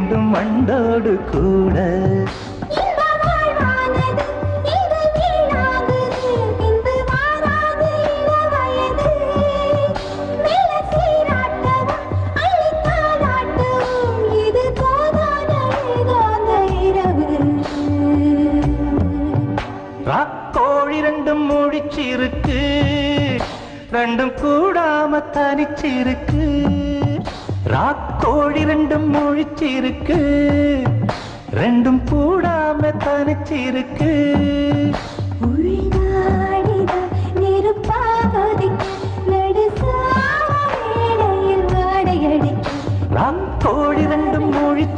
வேண்டும் மண்டோடு கூட. ராக்கோழி ரெண்டும் முழிச்சிருக்கு, ரெண்டும் கூடாம தனிச்சிருக்கு. ராக்கோழி ரெண்டும் முழிச்சிருக்கு, ரெண்டும் கூடாம தனிச்சிருக்கு. ராக்கோழி ரெண்டும் முழிச்சு